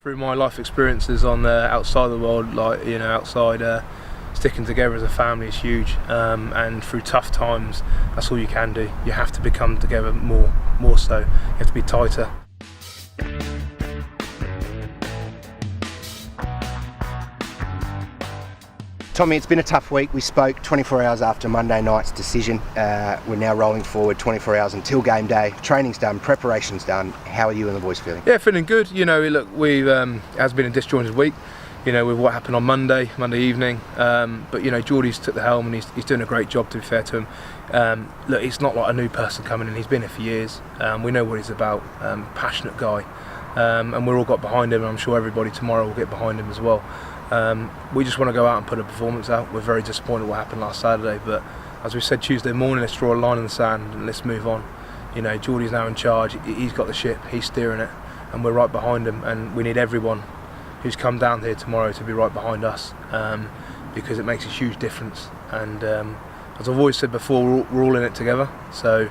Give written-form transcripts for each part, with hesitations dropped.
Through my life experiences on outside the world, outside sticking together as a family is huge, and through tough times, that's all you can do. You have to become together more so. You have to be tighter. Tommy, it's been a tough week. We spoke 24 hours after Monday night's decision. We're now rolling forward 24 hours until game day. Training's done, preparation's done. How are you and the boys feeling? Yeah, feeling good. Look, we've has been a disjointed week. With what happened on Monday evening. But Geordie's took the helm and he's doing a great job, to be fair to him. Look, he's not like a new person coming in. He's been here for years. We know what he's about. Passionate guy, and we're all got behind him. And I'm sure everybody tomorrow will get behind him as well. We just want to go out and put a performance out. We're very disappointed what happened last Saturday, but as we said Tuesday morning, let's draw a line in the sand and let's move on. Geordie's now in charge. He's got the ship. He's steering it, and we're right behind him. And we need everyone who's come down here tomorrow to be right behind us, because it makes a huge difference. And as I've always said before, we're all in it together. So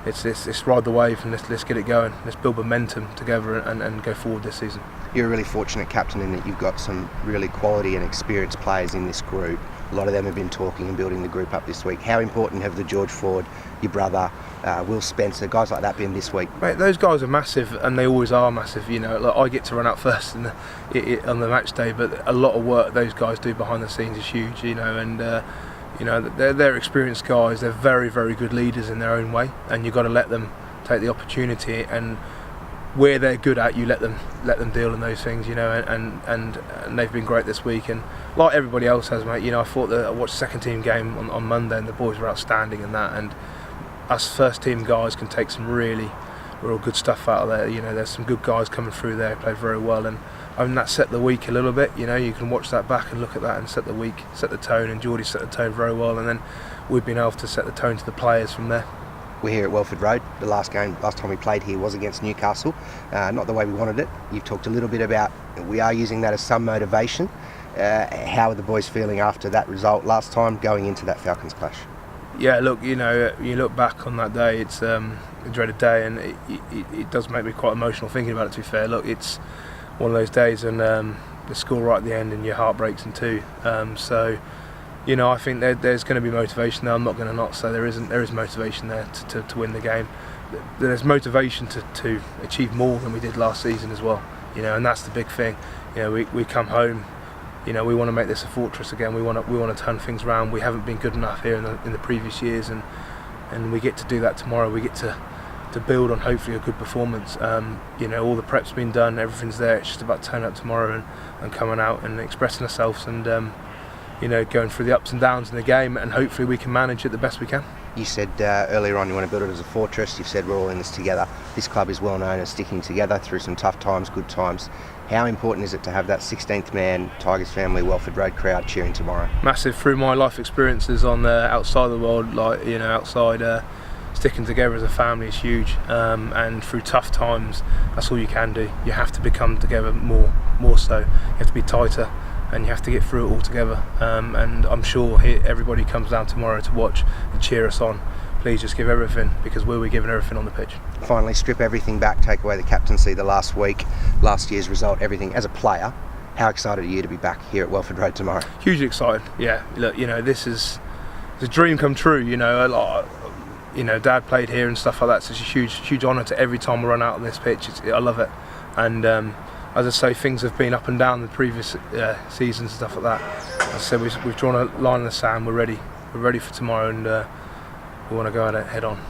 it's ride the wave and let's get it going. Let's build momentum together and go forward this season. You're a really fortunate captain in that you've got some really quality and experienced players in this group. A lot of them have been talking and building the group up this week. How important have the George Ford, your brother, Will Spencer, guys like that been this week? Mate, those guys are massive, and they always are massive. I get to run out first on the match day, but a lot of work those guys do behind the scenes is huge. They're experienced guys. They're very, very good leaders in their own way, and you've got to let them take the opportunity, and where they're good at, you let them deal in those things, and they've been great this week, and like everybody else has, mate. I thought that I watched the second team game on Monday, and the boys were outstanding in that, and us first team guys can take some real good stuff out of there. There's some good guys coming through there, played very well, and that set the week a little bit. You can watch that back and look at that and set the week, set the tone, and Geordie set the tone very well, and then we've been able to set the tone to the players from there. We're here at Welford Road. The last time we played here was against Newcastle. Not the way we wanted it. You've talked a little bit about we are using that as some motivation. How are the boys feeling after that result last time, going into that Falcons clash? Yeah, look, you look back on that day, it's a dreaded day, and it does make me quite emotional thinking about it, to be fair. Look, it's one of those days, and the score right at the end and your heart breaks in two. I think there's going to be motivation there. I'm not going to not say there is motivation there to win the game. There's motivation to achieve more than we did last season as well. And that's the big thing. We come home. We want to make this a fortress again. We want to turn things around. We haven't been good enough here in the previous years, and we get to do that tomorrow. We get to build on hopefully a good performance. All the prep's been done. Everything's there. It's just about turning up tomorrow and coming out and expressing ourselves and going through the ups and downs in the game, and hopefully we can manage it the best we can. You said earlier on you want to build it as a fortress. You've said we're all in this together. This club is well known as sticking together through some tough times, good times. How important is it to have that 16th man Tigers family Welford Road crowd cheering tomorrow? Massive. Through my life experiences on outside the world, outside sticking together as a family is huge, and through tough times, that's all you can do. You have to become together more so. You have to be tighter, and you have to get through it all together. And I'm sure everybody comes down tomorrow to watch and cheer us on. Please just give everything, because we'll be giving everything on the pitch. Finally, strip everything back, take away the captaincy, the last week, last year's result, everything. As a player, how excited are you to be back here at Welford Road tomorrow? Hugely excited. Yeah, look, this is a dream come true. Dad played here and stuff like that. So it's a huge honour to every time we run out on this pitch. I love it, and as I say, things have been up and down the previous seasons and stuff like that. As I said, we've drawn a line in the sand. We're ready for tomorrow, and we want to go at it head on.